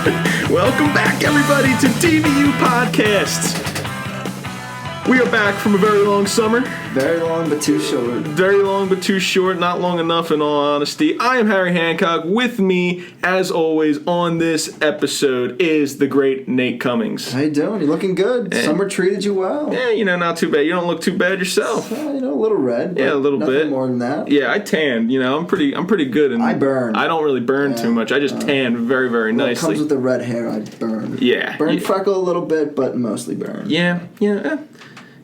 Welcome back, everybody, to DVU Podcast. We are back from a very long summer. Very long but too short. Very long but too short, not long enough in all honesty. I am Harry Hancock. With me, as always, on this episode is the great Nate Cummings. How you doing? You're looking good. Summer treated you well. Yeah, not too bad. You don't look too bad yourself. A little red. Yeah, a little nothing bit. More than that. Yeah, I tanned. I'm pretty good. And I burn. I don't really burn too much. I just tan very, very nicely. It comes with the red hair. I burn. Yeah. Freckle a little bit, but mostly burn. Yeah.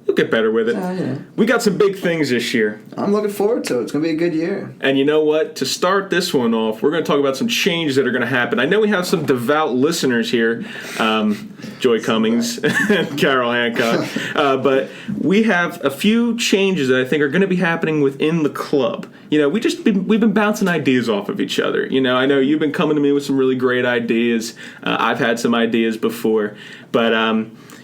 You'll get better with it. We got some big things this year. I'm looking forward to it. It's going to be a good year. And you know what? To start this one off, we're going to talk about some changes that are going to happen. I know we have some devout listeners here, Joy Cummings and Carol Hancock, but we have a few changes that I think are going to be happening within the club. We've been bouncing ideas off of each other. I know you've been coming to me with some really great ideas. I've had some ideas before, but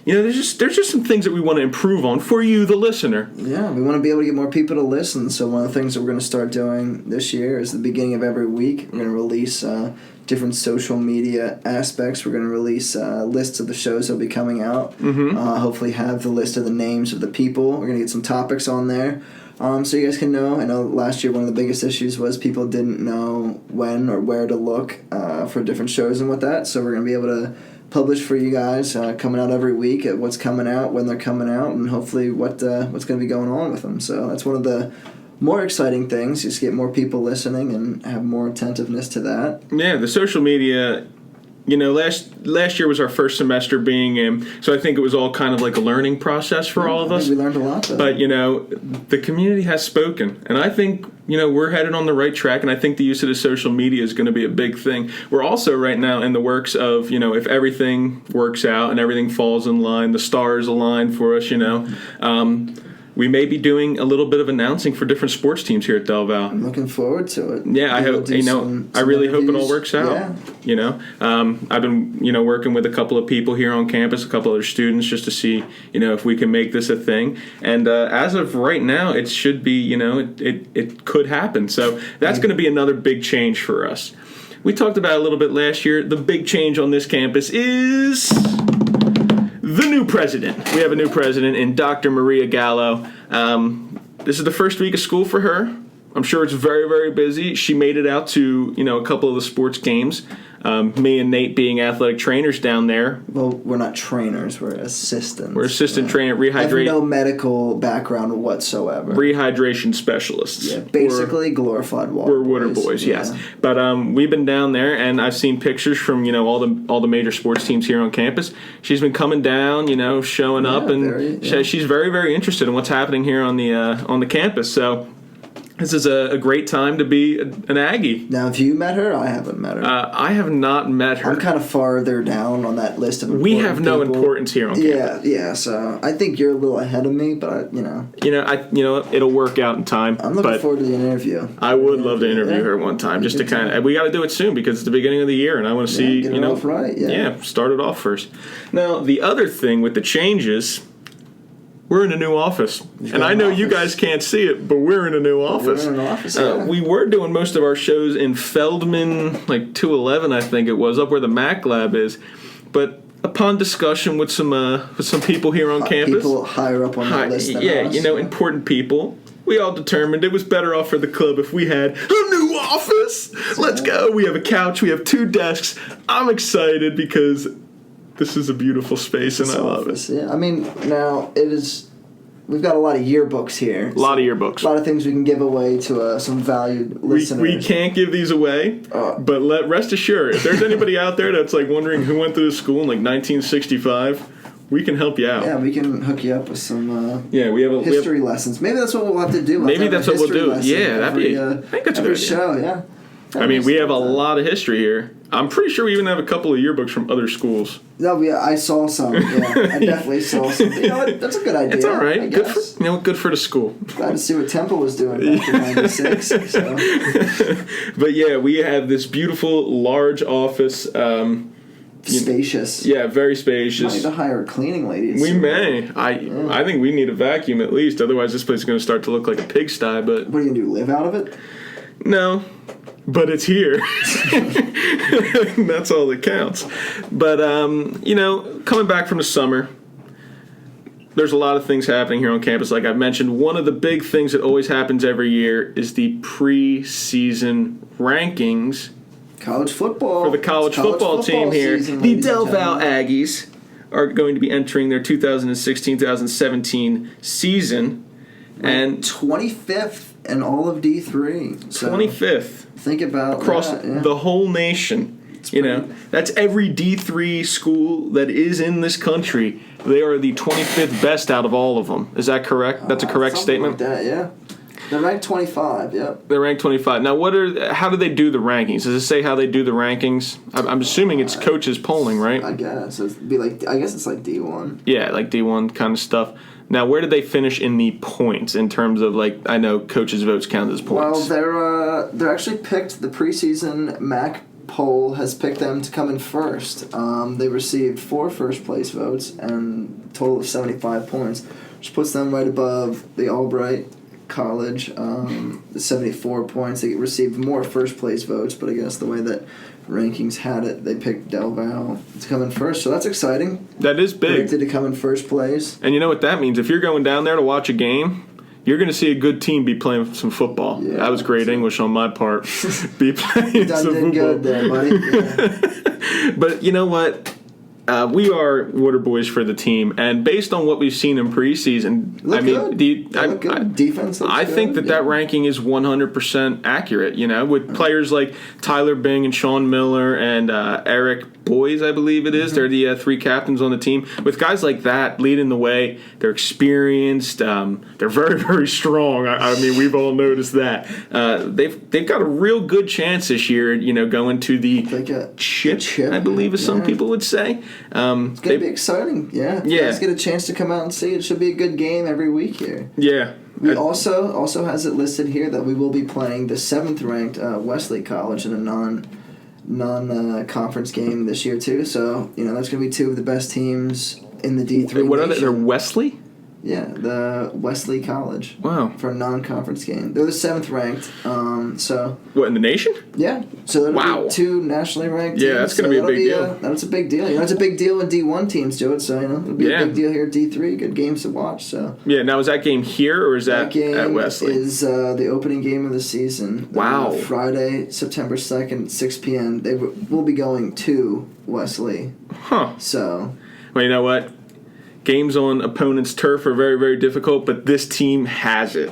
there's just some things that we want to improve on for you, the listener. Yeah, we want to be able to get more people to listen. So one of the things that we're going to start doing this year is the beginning of every week, we're going to release different social media aspects. We're going to release lists of the shows that will be coming out. Mm-hmm. Hopefully have the list of the names of the people. We're going to get some topics on there. So you guys can know. I know last year one of the biggest issues was people didn't know when or where to look for different shows and what that. So we're going to be able to publish for you guys coming out every week at what's coming out, when they're coming out, and hopefully what's going to be going on with them. So that's one of the more exciting things, just get more people listening and have more attentiveness to that. Yeah, the social media, last year was our first semester being in, so I think it was all kind of like a learning process for all of us. We learned a lot, though. But, the community has spoken, and I think, we're headed on the right track, and I think the use of the social media is going to be a big thing. We're also right now in the works of, if everything works out and everything falls in line, the stars align for us, we may be doing a little bit of announcing for different sports teams here at DelVal. I'm looking forward to it. Yeah, I hope I really hope it all works out. Yeah. I've been working with a couple of people here on campus, a couple other students, just to see if we can make this a thing. And as of right now, it should be it could happen. So that's going to be another big change for us. We talked about it a little bit last year. The big change on this campus is the new president. We have a new president in Dr. Maria Gallo. This is the first week of school for her. I'm sure it's very, very busy. She made it out to, a couple of the sports games. Me and Nate being athletic trainers down there. Well, we're not trainers. We're assistants. We're assistant trainer, I have no medical background whatsoever. Rehydration specialists. Yeah, basically glorified water boys. We're water boys, yes. But we've been down there, and I've seen pictures from, all the major sports teams here on campus. She's been coming down, showing up, and she's very, very interested in what's happening here on the campus. So this is a great time to be an Aggie. Now, have you met her? I haven't met her. I have not met her. I'm kind of farther down on that list of important We have no people. importance here on campus. Yeah. So I think you're a little ahead of me, but it'll work out in time. I'm looking forward to the interview. I would love to interview her one time, just to kind of. We got to do it soon because it's the beginning of the year, and I want to see get it off right. Yeah, start it off first. Now, the other thing with the changes. We're in a new office. And I know you guys can't see it, but we're in a new office. We're in an office, we were doing most of our shows in Feldman, 211, I think it was, up where the Mac Lab is. But upon discussion with some people here on campus. People higher up on the list than us. Important people. We all determined it was better off for the club if we had a new office. Let's go. We have a couch. We have 2 desks. I'm excited because this is a beautiful space, and I love it. Yeah, now it is. We've got a lot of yearbooks here. A lot of things we can give away to some valued listeners. We can't give these away, but rest assured, if there's anybody out there that's wondering who went to this school in 1965, we can help you out. Yeah, we can hook you up with some we have history lessons. Maybe that's what we'll have to do. Maybe that's what we'll do. Yeah, that'd be. I think that's a good show. Yeah. We have a lot of history here. I'm pretty sure we even have a couple of yearbooks from other schools. No, I saw some. Yeah, I definitely saw some. That's a good idea. It's all right. Good for the school. Glad to see what Temple was doing back in '96. So. But yeah, we have this beautiful, large office. Spacious. Yeah, very spacious. We might need to hire a cleaning lady. We may. I think we need a vacuum at least. Otherwise, this place is going to start to look like a pigsty. But what are you going to do? Live out of it? No. but it's here. That's all that counts. But, coming back from the summer, there's a lot of things happening here on campus. Like I've mentioned, one of the big things that always happens every year is the preseason rankings. College football. For the college football team here. Season, the DelVal Aggies are going to be entering their 2016-2017 season. And 25th in all of D3. So 25th. Think about across that, the whole nation. That's every D3 school that is in this country. They are the 25th best out of all of them. Is that correct? That's a correct statement? Like that, yeah. They're ranked 25, yep. They're ranked 25. Now, how do they do the rankings? Does it say how they do the rankings? I'm assuming it's coaches polling, right? I guess. I guess it's like D1. Yeah, like D1 kind of stuff. Now, where did they finish in the points in terms of, I know coaches' votes count as points? Well, they're actually picked, the preseason MAC poll has picked them to come in first. They received 4 first-place votes and a total of 75 points, which puts them right above the Albright College, 74 points. They received more first-place votes, but I guess the way that rankings had it, they picked DelVal to come in first, so that's exciting. That is big. Predicted to come in first place. And you know what that means? If you're going down there to watch a game, you're going to see a good team be playing some football. Yeah, that was great English on my part. Be playing some football. Good there, buddy. Yeah. But you know what? We are water boys for the team, and based on what we've seen in preseason, good. Defense looks I think good. that ranking is 100% accurate. With players like Tyler Bing and Sean Miller and Eric Boys, I believe it is. Mm-hmm. They're the 3 captains on the team. With guys like that leading the way, they're experienced. They're very, very strong. I mean, we've all noticed that. They've got a real good chance this year. Going to the chip, I believe, as some people would say. It's going to be exciting, yeah. If you guys get a chance to come out and see it, should be a good game every week here. Yeah. We also has it listed here that we will be playing the 7th-ranked Wesley College in a non-conference game this year, too. So, that's going to be 2 of the best teams in the D3 What are they? They're Wesley? Yeah, the Wesley College. Wow. For a non-conference game. They're the 7th-ranked, so... What, in the nation? Yeah. So that'll be 2 nationally ranked teams. Yeah, that's going to be a big deal. That's a big deal. It's a big deal when D1 teams do it, so, it'll be a big deal here at D3. Good games to watch, so... Yeah, now is that game here, or is that game at Wesley? Is the opening game of the season. Wow. Friday, September 2nd, 6 p.m. They will be going to Wesley. Huh. So... Well, you know what? Games on opponents' turf are very, very difficult, but this team has it.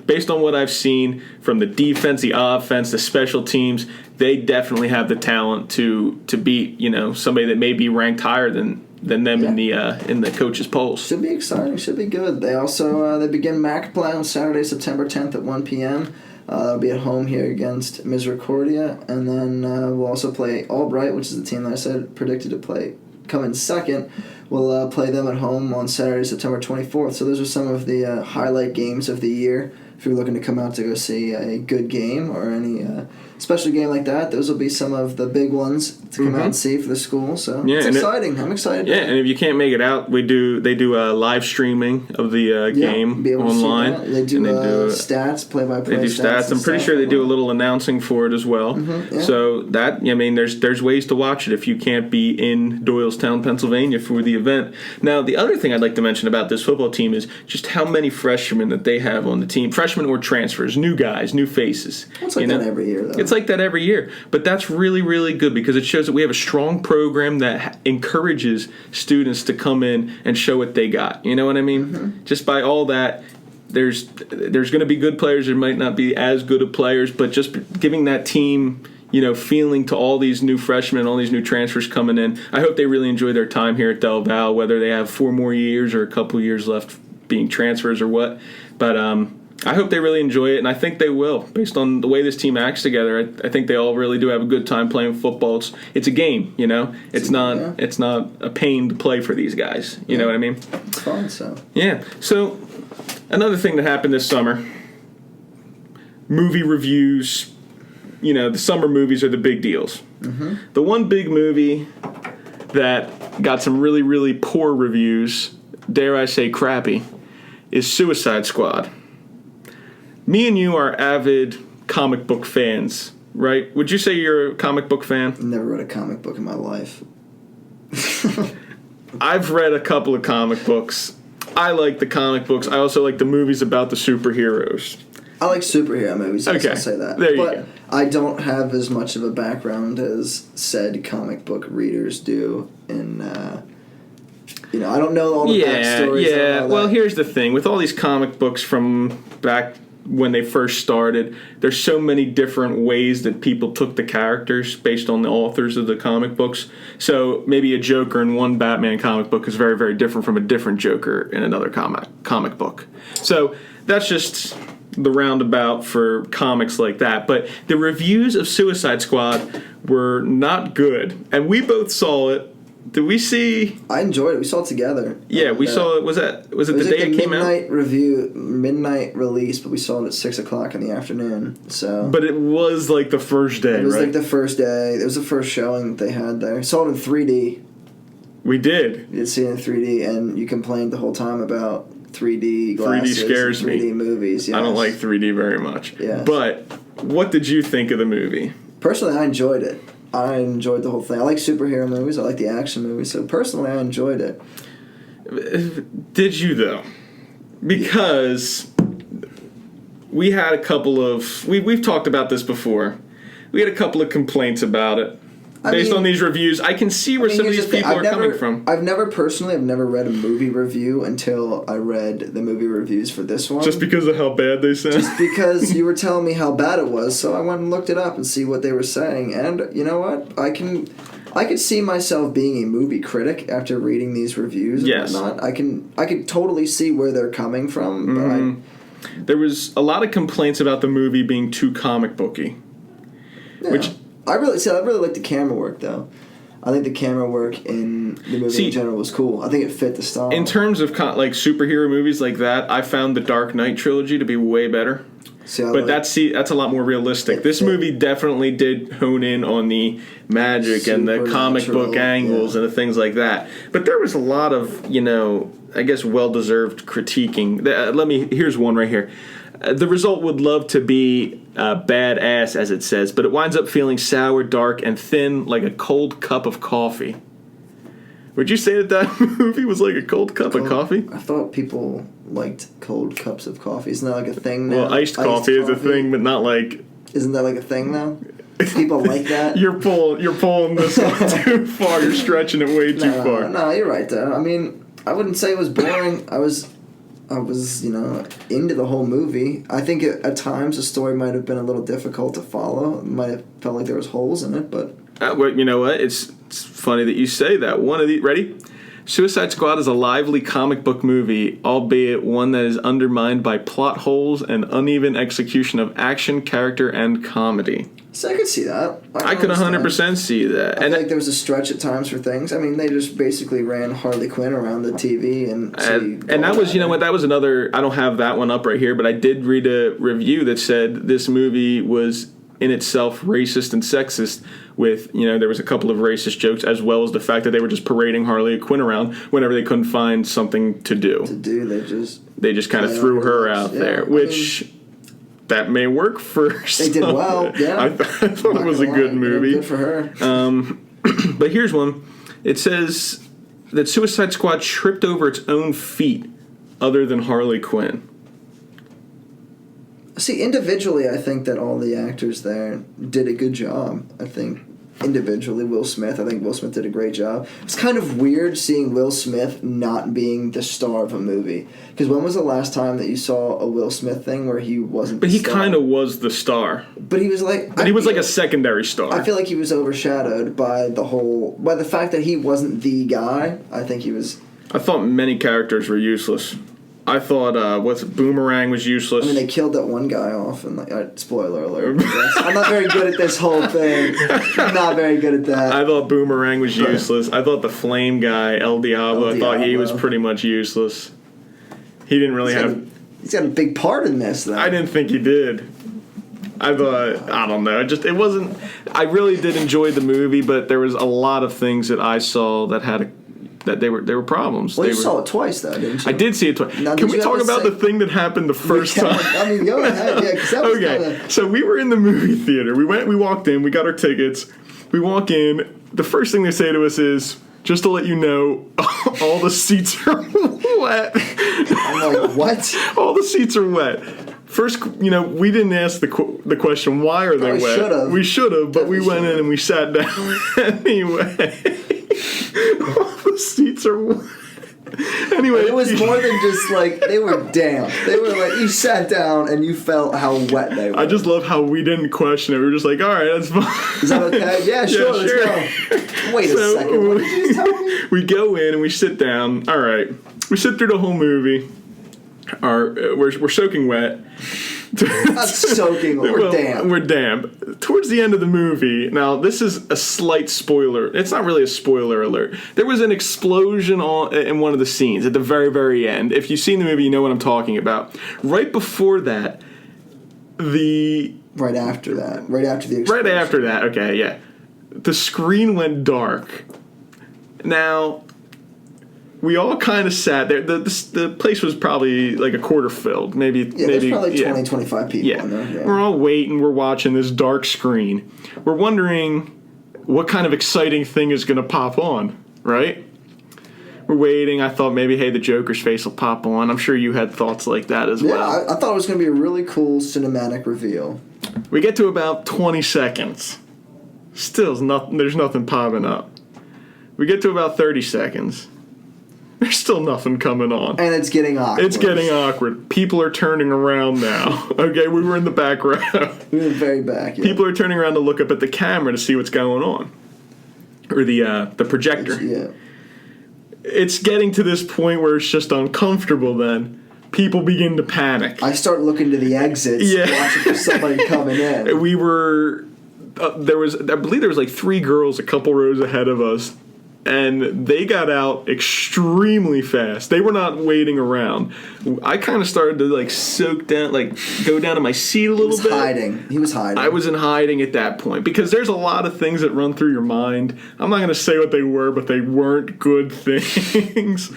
Based on what I've seen from the defense, the offense, the special teams, they definitely have the talent to beat, somebody that may be ranked higher than them in the coaches' polls. Should be exciting. Should be good. They also they begin MAC play on Saturday, September 10th at 1 p.m. They'll be at home here against Misericordia, and then we'll also play Albright, which is the team that I said predicted to come in second. We'll play them at home on Saturday, September 24th. So those are some of the highlight games of the year. If you're looking to come out to go see a good game or any special game like that, those will be some of the big ones to come out and see for the school. So it's exciting. I'm excited. Yeah, and if you can't make it out, they do a live streaming of the game online. They do stats, play-by-play. They do stats. I'm pretty sure they do a little announcing for it as well. Mm-hmm, yeah. So there's ways to watch it if you can't be in Doylestown, Pennsylvania for the event. Now, the other thing I'd like to mention about this football team is just how many freshmen that they have on the team. Freshmen or transfers, new guys, new faces. It's like that every year, though. It's like that every year. But that's really, really good because it shows that we have a strong program that encourages students to come in and show what they got. You know what I mean? Mm-hmm. Just by all that, there's going to be good players. There might not be as good of players, but just giving that team, feeling to all these new freshmen, all these new transfers coming in. I hope they really enjoy their time here at DelVal, whether they have 4 more years or a couple years left being transfers or what. But I hope they really enjoy it, and I think they will. Based on the way this team acts together, I think they all really do have a good time playing football. It's a game, It's not a pain to play for these guys. You know what I mean? It's fun, so. Yeah. So another thing that happened this summer, movie reviews. The summer movies are the big deals. Mm-hmm. The one big movie that got some really, really poor reviews, dare I say crappy, is Suicide Squad. Me and you are avid comic book fans right? Would you say you're a comic book fan? Never read a comic book in my life. I've read a couple of comic books. I like the comic books. I also like the movies about the superheroes. I like superhero movies, okay. I'll say that. There you but go. I don't have as much of a background as said comic book readers do in, I don't know all the backstories. Yeah, well, here's the thing. With all these comic books from back when they first started, there's so many different ways that people took the characters based on the authors of the comic books. So maybe a Joker in one Batman comic book is very, very different from a different Joker in another comic book. So that's just the roundabout for comics like that. But the reviews of Suicide Squad were not good. And we both saw it. Did we see? I enjoyed it. We saw it together. Yeah, we saw it. Was it the day it came out? Midnight release, but we saw it at 6:00 in the afternoon. So. But it was like the first day, right? It was like the first day. It was the first showing that they had there. Saw it in 3D. We did. You did see it in 3D, and you complained the whole time about 3D glasses. 3D scares and 3D me. movies. Yes. I don't like 3D very much. Yes. But what did you think of the movie? Personally, I enjoyed it. I enjoyed the whole thing. I like superhero movies. I like the action movies. So personally, I enjoyed it. Did you, though? Because we had a couple of... We've talked about this before. We had a couple of complaints about it. Based on these reviews, I can see where some of these people are coming from. I've never read a movie review until I read the movie reviews for this one. Just because of how bad they sound? Just because you were telling me how bad it was, so I went and looked it up and see what they were saying. And you know what? I could see myself being a movie critic after reading these reviews and whatnot. I could totally see where they're coming from. But there was a lot of complaints about the movie being too comic booky. Yeah. Which I really like the camera work, though. I think the camera work in the movie in general was cool. I think it fit the style. In terms of like superhero movies like that, I found the Dark Knight trilogy to be way better. That's a lot more realistic. This movie definitely did hone in on the magic and the comic book angles and the things like that. But there was a lot of, I guess, well-deserved critiquing. Here's one right here. The result would love to be badass, as it says, but it winds up feeling sour, dark, and thin like a cold cup of coffee. Would you say that movie was like a cold cup of coffee? I thought people liked cold cups of coffee. Isn't that like a thing now? Well, iced coffee is a thing, but not like... Isn't that like a thing now? People like that? You're pulling this too far. You're stretching it way too far. No, you're right, though. I mean, I wouldn't say it was boring. I was, into the whole movie. I think at times the story might have been a little difficult to follow. It might have felt like there was holes in it, but... Well, you know what? It's funny that you say that. Ready? Suicide Squad is a lively comic book movie, albeit one that is undermined by plot holes and uneven execution of action, character, and comedy. So I could see that. I could 100% see that. I feel like there was a stretch at times for things. I mean, they just basically ran Harley Quinn around the TV and that was, that was another... I don't have that one up right here, but I did read a review that said this movie was in itself racist and sexist with, there was a couple of racist jokes as well as the fact that they were just parading Harley Quinn around whenever they couldn't find something to do. They just kind of threw her out there, which... that may work for some. They did well, yeah. I thought it was a good movie. Good for her. But here's one. It says that Suicide Squad tripped over its own feet other than Harley Quinn. See, individually, I think that all the actors there did a good job. I think individually, Will Smith did a great job. It's kind of weird seeing Will Smith not being the star of a movie. Because when was the last time that you saw a Will Smith thing where he wasn't the star? But he kind of was the star. But he was like... But he was like a secondary star. I feel like he was overshadowed by the fact that he wasn't the guy. I think he was... I thought many characters were useless. I thought, Boomerang was useless. I mean, they killed that one guy off, and spoiler alert. I'm not very good at this whole thing. I'm not very good at that. I thought Boomerang was useless. I thought the Flame guy, El Diablo, I thought he was pretty much useless. He didn't really He's got a big part in this, though. I didn't think he did. I thought, I don't know. It wasn't... I really did enjoy the movie, but there was a lot of things that I saw that that they were problems. Well, you saw it twice, though, didn't you? I did see it twice. Now, Can we talk about the thing that happened the first time? I mean, go ahead. Yeah, because that was Okay, so we were in the movie theater. We walked in, we got our tickets. We walk in. The first thing they say to us is, just to let you know, all the seats are wet. I'm like, what? All the seats are wet. First, we didn't ask the question, why are they wet? Should've. We should have, but we went in and we sat down anyway. All the seats are wet. Anyway, it was more than just like they were damp. They were like you sat down and you felt how wet they were. I just love how we didn't question it. We were just like, all right, that's fine. Is that okay? Yeah, sure. Let's go. Wait a second. What did you just tell me? We go in and we sit down. All right, we sit through the whole movie. We're soaking wet. Not soaking, we're damp. We're damp. Towards the end of the movie, now this is a slight spoiler. It's not really a spoiler alert. There was an explosion in one of the scenes at the very, very end. If you've seen the movie, you know what I'm talking about. Right before that, Right after the explosion. Right after that, okay, yeah. The screen went dark. Now, we all kind of sat there. The place was probably like a quarter filled. Maybe there's probably 20, 25 people in there. Yeah. We're all waiting. We're watching this dark screen. We're wondering what kind of exciting thing is going to pop on, right? We're waiting. I thought maybe, hey, the Joker's face will pop on. I'm sure you had thoughts like that as well. Yeah, I thought it was going to be a really cool cinematic reveal. We get to about 20 seconds. Still, there's nothing popping up. We get to about 30 seconds. There's still nothing coming on. And it's getting awkward. It's getting awkward. People are turning around now. Okay, we were in the back row. We were in the very back, yeah. People are turning around to look up at the camera to see what's going on. Or the projector. Yeah. It's getting to this point where it's just uncomfortable then. People begin to panic. I start looking to the exits, watching for somebody coming in. We were... I believe there was like 3 girls a couple rows ahead of us. And they got out extremely fast. They were not waiting around. I kind of started to soak down, go down to my seat a little bit. He was hiding. I was in hiding at that point because there's a lot of things that run through your mind. I'm not going to say what they were, but they weren't good things.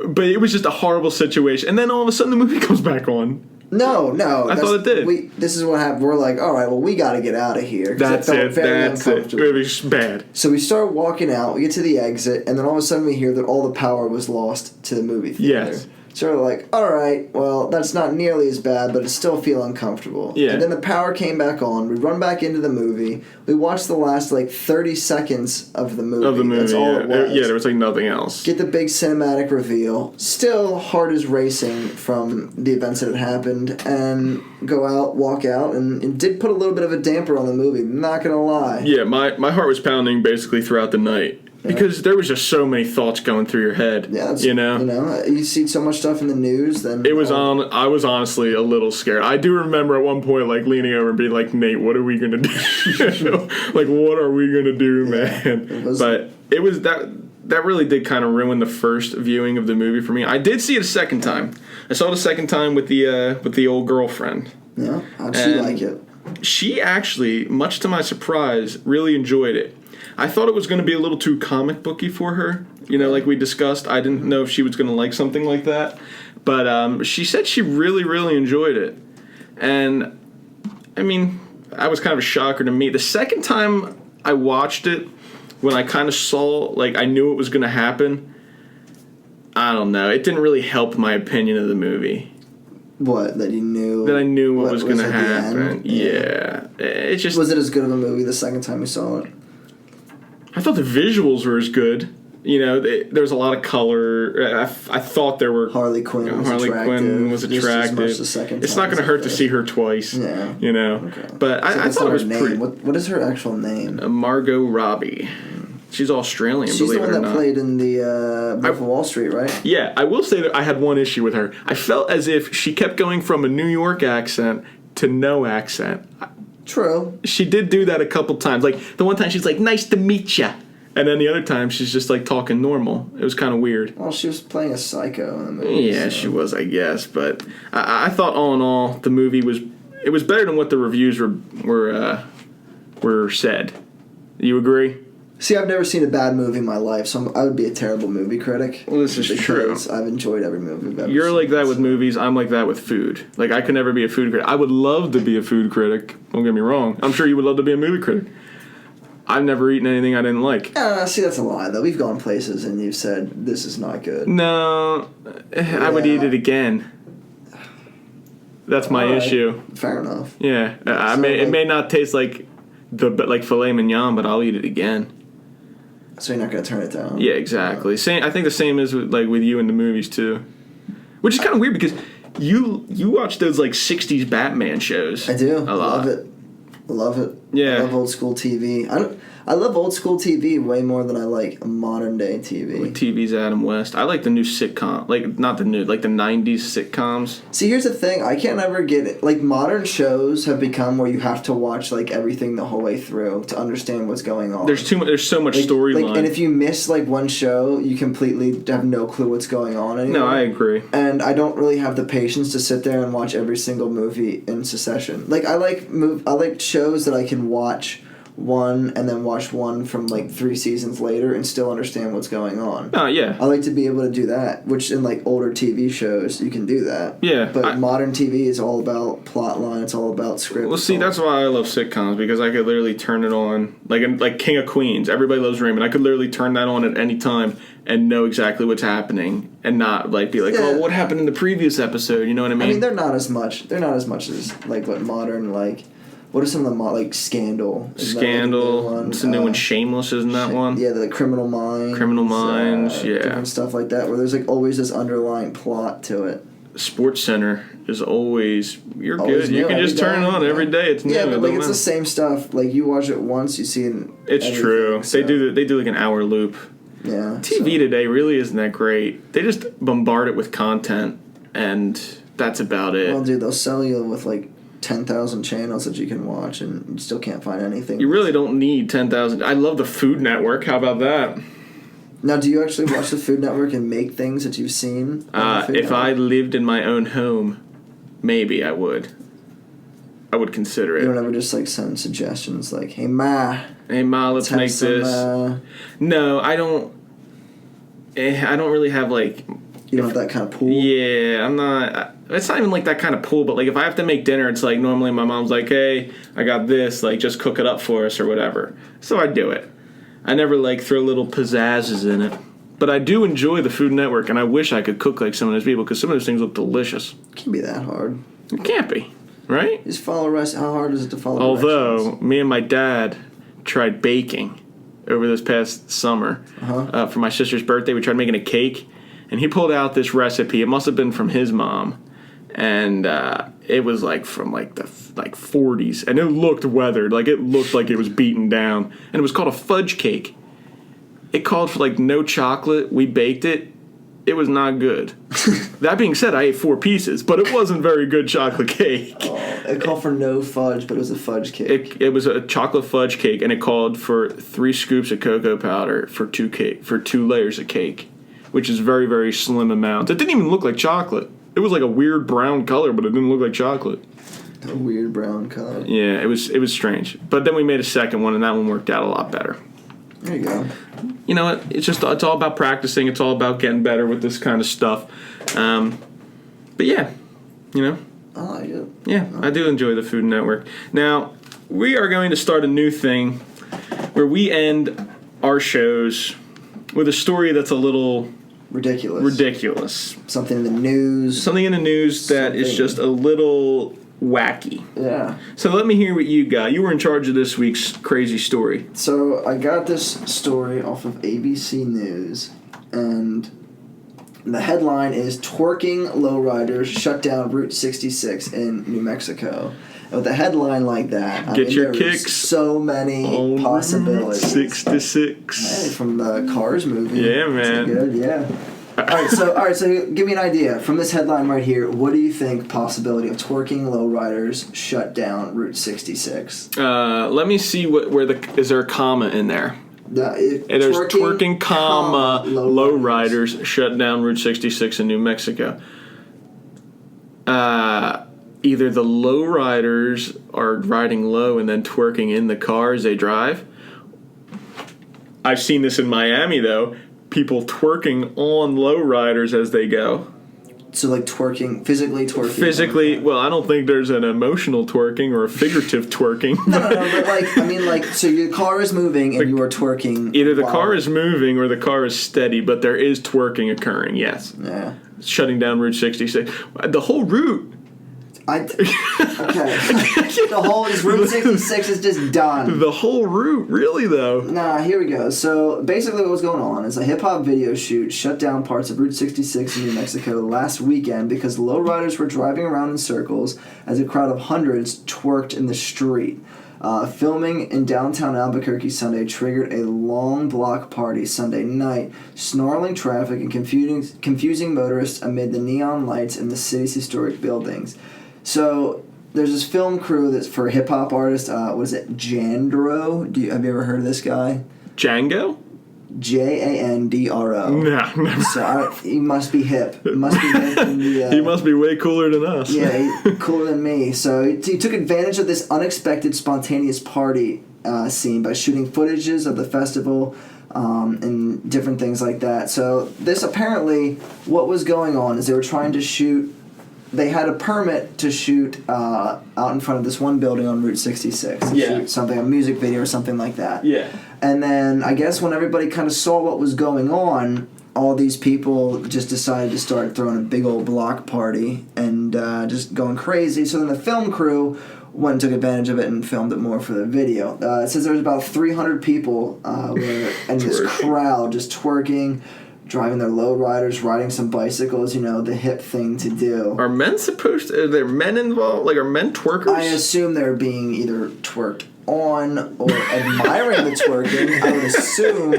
But it was just a horrible situation. And then all of a sudden the movie comes back on. No. I thought it did. This is what happened. We're like, all right, well, we got to get out of here. That's it. It was bad. So we start walking out. We get to the exit, and then all of a sudden we hear that all the power was lost to the movie theater. Yes. So we're like, all right, well, that's not nearly as bad, but it still feel uncomfortable. Yeah. And then the power came back on. We run back into the movie. We watched the last 30 seconds of the movie. That's all it was. Yeah, there was nothing else. Get the big cinematic reveal. Still, heart is racing from the events that had happened, and go out, walk out, and it did put a little bit of a damper on the movie. Not gonna lie. Yeah, my heart was pounding basically throughout the night. Because there was just so many thoughts going through your head. Yeah, you see so much stuff in the news. Then I was honestly a little scared. I do remember at one point leaning over and being like, Nate, what are we gonna do? What are we gonna do, man? It was that really did kind of ruin the first viewing of the movie for me. I did see it a second time. I saw it a second time with the old girlfriend. Yeah, how'd she like it? She actually, much to my surprise, really enjoyed it. I thought it was going to be a little too comic booky for her, like we discussed. I didn't know if she was going to like something like that, but she said she really, really enjoyed it. And I mean, I was kind of a shocker to me. The second time I watched it, when I kind of saw, I knew it was going to happen, I don't know. It didn't really help my opinion of the movie. What, that you knew? That I knew what was going to happen. Yeah. It just... Was it as good of a movie the second time you saw it? I thought the visuals were as good. There was a lot of color. I thought there were... Harley Quinn was attractive. Just as much the second it's not going to hurt to see her twice. Yeah. Okay. But I thought it was pretty... What is her actual name? Margot Robbie. She's Australian, believe it or not. She's the one that played in the Wolf of Wall Street, right? Yeah. I will say that I had one issue with her. I felt as if she kept going from a New York accent to no accent. True. She did do that a couple times. The one time she's like, nice to meet ya. And then the other time she's just talking normal. It was kind of weird. Well, she was playing a psycho in the movie. Yeah, she was, I guess. But I thought all in all, the movie was better than what the reviews were said. You agree? See, I've never seen a bad movie in my life, so I would be a terrible movie critic. Well, this is true. I've enjoyed every movie I've ever You're seen. like that with movies. I'm like that with food. Like, I could never be a food critic. I would love to be a food critic. Don't get me wrong. I'm sure you would love to be a movie critic. I've never eaten anything I didn't like. See, that's a lie, though. We've gone places and you've said, this is not good. No, I would eat it again. That's my issue. Fair enough. Yeah, it may not taste like filet mignon, but I'll eat it again. So you're not going to turn it down? Yeah, exactly. I think the same is with you in the movies too, which is kind of weird because you watch those 60s Batman shows. I do. A lot. Love it. Yeah. I love old school TV. I love old school TV way more than I like modern day TV. Like TV's Adam West. I like the new sitcom, not the new, the 90s sitcoms. See, here's the thing. I can't ever get it. Modern shows have become where you have to watch everything the whole way through to understand what's going on. There's so much storyline. And if you miss one show, you completely have no clue what's going on anymore. No, I agree. And I don't really have the patience to sit there and watch every single movie in succession. I like shows that I can watch one and then watch one from 3 seasons later and still understand what's going on. Oh, yeah. I like to be able to do that, which in older TV shows you can do that. Yeah. But modern TV is all about plot line, it's all about script. Well, see, that's why I love sitcoms, because I could literally turn it on like King of Queens. Everybody Loves Raymond. I could literally turn that on at any time and know exactly what's happening and not be like, oh, what happened in the previous episode? You know what I mean? I mean, they're not as much as what modern what are some of the Scandal? Scandal. It's the new one. Shameless, isn't that one? Yeah, the Criminal Minds. Criminal Minds, yeah. Different stuff like that, where there's always this underlying plot to it. Sports Center is always Always good. New. You can just turn it on every day. It's new. Yeah, but it's the same stuff. You watch it once, you see it. It's true. So. They do an hour loop. Yeah. TV today really isn't that great. They just bombard it with content, and that's about it. Well, dude, they'll sell you with 10,000 channels that you can watch, and you still can't find anything. You really don't need 10,000. I love the Food Network. How about that? Now, do you actually watch the Food Network and make things that you've seen? If I lived in my own home, maybe I would. I would consider it. You don't ever just send suggestions hey Ma, let's make this. No, I don't. I don't really have You don't have that kind of pool? Yeah, I'm not. It's not even that kind of pool, but if I have to make dinner, it's normally my mom's hey, I got this, just cook it up for us or whatever. So I do it. I never throw little pizzazzes in it. But I do enjoy the Food Network, and I wish I could cook like some of those people, because some of those things look delicious. It can't be that hard. It can't be, right? Just follow recipes. How hard is it to follow Although, me and my dad tried baking over this past summer. For my sister's birthday, we tried making a cake. And he pulled out this recipe. It must have been from his mom, and it was from the 40s, and it looked weathered. It looked like it was beaten down, and it was called a fudge cake. It called for no chocolate. We baked it. It was not good. That being said, I ate 4 pieces, but it wasn't very good chocolate cake. It called for no fudge, but it was a fudge cake. It was a chocolate fudge cake, and it called for 3 scoops of cocoa powder for 2 layers of cake, which is very, very slim amount. It didn't even look like chocolate. It was a weird brown color, but it didn't look like chocolate. A weird brown color. Yeah, it was strange. But then we made a second one, and that one worked out a lot better. There you go. You know what? It's all about practicing. It's all about getting better with this kind of stuff. But yeah, I like it. Yeah, I do enjoy the Food Network. Now, we are going to start a new thing where we end our shows with a story that's a little ridiculous. Something in the news. Something in the news that is just a little wacky. Yeah. So let me hear what you got. You were in charge of this week's crazy story. So I got this story off of ABC News, and the headline is "Twerking Lowriders Shut Down Route 66 in New Mexico." And with a headline like that, Get your kicks. So many possibilities. 66. Hey, from the Cars movie. Yeah, man. That's good, yeah. All right, so give me an idea. From this headline right here, what do you think possibility of twerking lowriders shut down Route 66? Let me see is there a comma in there? There's twerking, comma, lowriders shut down Route 66 in New Mexico. Either the lowriders are riding low and then twerking in the cars they drive, I've seen this in Miami, though. People twerking on lowriders as they go. So, like, twerking, physically twerking. Physically, well, I don't think there's an emotional twerking or a figurative twerking. No, but, like, I mean, like, so your car is moving and you are twerking. Either the car is moving or the car is steady, but there is twerking occurring, yes. Yeah. Shutting down Route 66. The whole route. Okay. The whole Route 66 is just done. The whole route, really, though. Nah, here we go. So basically what was going on is a hip-hop video shoot shut down parts of Route 66 in New Mexico last weekend because lowriders were driving around in circles as a crowd of hundreds twerked in the street. Filming in downtown Albuquerque Sunday triggered a long block party Sunday night, snarling traffic and confusing motorists amid the neon lights in the city's historic buildings. So there's this film crew that's for hip hop artist. What is it? Jandro? Have you ever heard of this guy? Django? Jandro. No, never. So he must be hip. He must be way cooler than us. Yeah, cooler than me. So he took advantage of this unexpected, spontaneous party scene by shooting footages of the festival and different things like that. So this apparently, what was going on is they were trying to shoot. They had a permit to shoot out in front of this one building on Route 66. Shoot something, a music video or something like that. Yeah. And then I guess when everybody kind of saw what was going on, all these people just decided to start throwing a big old block party and just going crazy. So then the film crew went and took advantage of it and filmed it more for the video. It says there was about 300 people and this crowd just twerking, driving their lowriders, riding some bicycles, the hip thing to do. Are men are there men involved? Like, are men twerkers? I assume they're being either twerked on or admiring the twerking. I would assume.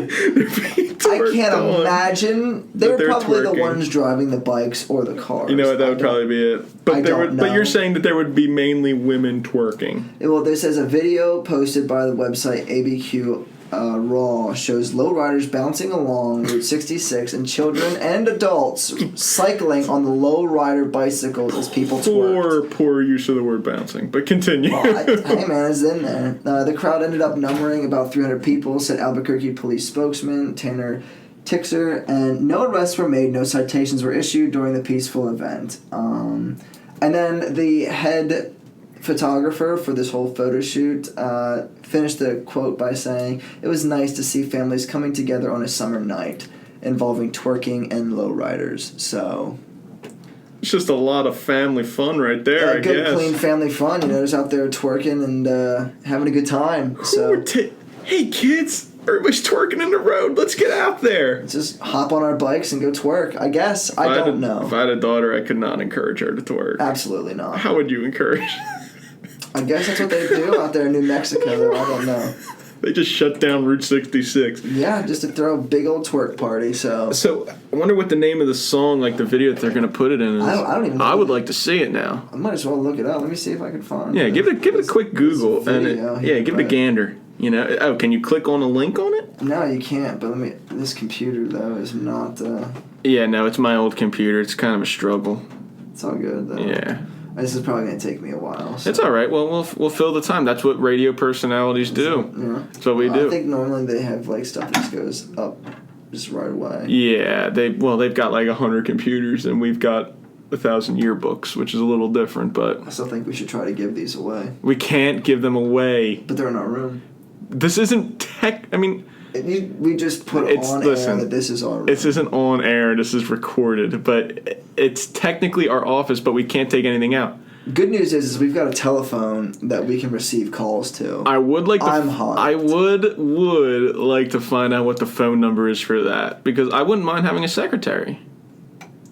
I can't imagine. They're probably twerking. The ones driving the bikes or the cars. You know what? That would probably be it. But but you're saying that there would be mainly women twerking. Well, this is a video posted by the website ABQ Raw shows lowriders bouncing along Route 66 and children and adults cycling on the lowrider bicycles as people twerked. Poor use of the word bouncing, but continue. Well, hey man, it's in there. The crowd ended up numbering about 300 people, said Albuquerque police spokesman Tanner Tixer, and no arrests were made, no citations were issued during the peaceful event. And then the head photographer for this whole photo shoot finished the quote by saying, "It was nice to see families coming together on a summer night involving twerking and lowriders." So it's just a lot of family fun right there, I guess. Good, clean family fun. Just out there twerking and having a good time. Hey kids, everybody's twerking in the road. Let's get out there. Let's just hop on our bikes and go twerk. I guess. I don't know. If I had a daughter, I could not encourage her to twerk. Absolutely not. How would you encourage? I guess that's what they do out there in New Mexico, though. I don't know. They just shut down Route 66. Yeah, just to throw a big old twerk party, So I wonder what the name of the song, like the video that they're going to put it in is. I don't even know. I would like to see it now. I might as well look it up. Let me see if I can find it. Yeah, give it a quick Google. Video give it a gander. Can you click on a link on it? No, you can't, but this computer, though, is not... Yeah, no, it's my old computer. It's kind of a struggle. It's all good, though. Yeah. This is probably going to take me a while. So. It's all right. Well, we'll fill the time. That's what radio personalities do. Yeah. That's what we do. I think normally they have stuff that just goes up just right away. Yeah, they've got 100 computers and we've got 1,000 yearbooks, which is a little different, but I still think we should try to give these away. We can't give them away. But they're in our room. This isn't tech. I mean, we just put on air that this is our room. This isn't on air. This is recorded, but it's technically our office, but we can't take anything out. Good news is we've got a telephone that we can receive calls to. I would like. I'm hot. I would like to find out what the phone number is for that, because I wouldn't mind having a secretary.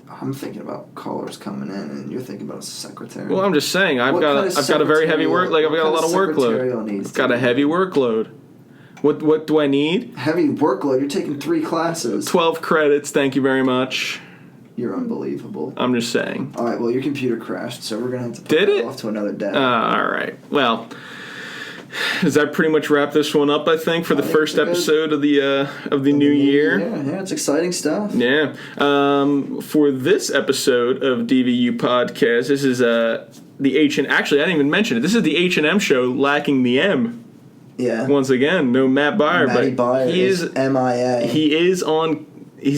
I'm thinking about callers coming in, and you're thinking about a secretary. Well, I'm just saying I've got a very heavy work. I've got a lot of workload. I've got a heavy workload. What do I need? Heavy workload. You're taking 3 classes. 12 credits. Thank you very much. You're unbelievable. I'm just saying. All right. Well, your computer crashed, so we're gonna have to put it off to another day. All right. Well, does that pretty much wrap this one up? I think for the first episode of the new year. Yeah, it's exciting stuff. Yeah. For this episode of DVU Podcast, this is the H and actually I didn't even mention it. This is the H&M show lacking the M. Yeah. Once again, no Matt Byer. Matty Byer is MIA. He's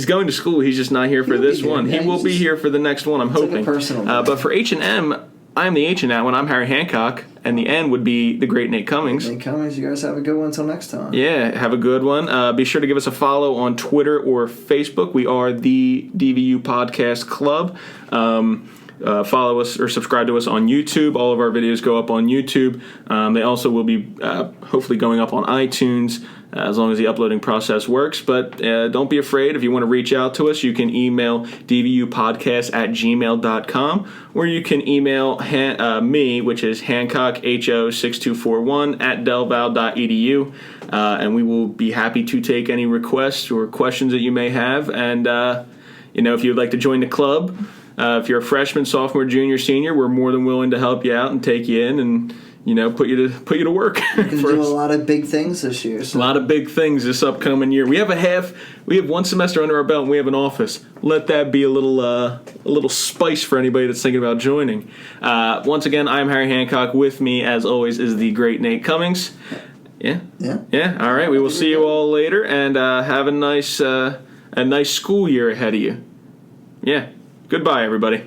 going to school. He's just not here for this one. Yeah, he will be here for the next one, I'm hoping. Like a personal but for H&M, I'm the H in that one. I'm Harry Hancock, and the N would be the great Nate Cummings. Nate Cummings, you guys have a good one until next time. Yeah, have a good one. Be sure to give us a follow on Twitter or Facebook. We are the DVU Podcast Club. Follow us or subscribe to us on YouTube. All of our videos go up on YouTube. They also will be hopefully going up on iTunes as long as the uploading process works. But don't be afraid. If you want to reach out to us, you can email dvupodcast@gmail.com, or you can email me, which is hancockho6241 @delval.edu, and we will be happy to take any requests or questions that you may have. And if you'd like to join the club, if you're a freshman, sophomore, junior, senior, we're more than willing to help you out and take you in and put you to work. We're gonna do a lot of big things this year. So. A lot of big things this upcoming year. We have one semester under our belt, and we have an office. Let that be a little spice for anybody that's thinking about joining. Once again, I'm Harry Hancock. With me, as always, is the great Nate Cummings. Yeah. All right, we will see you all later, and have a nice school year ahead of you. Yeah. Goodbye, everybody.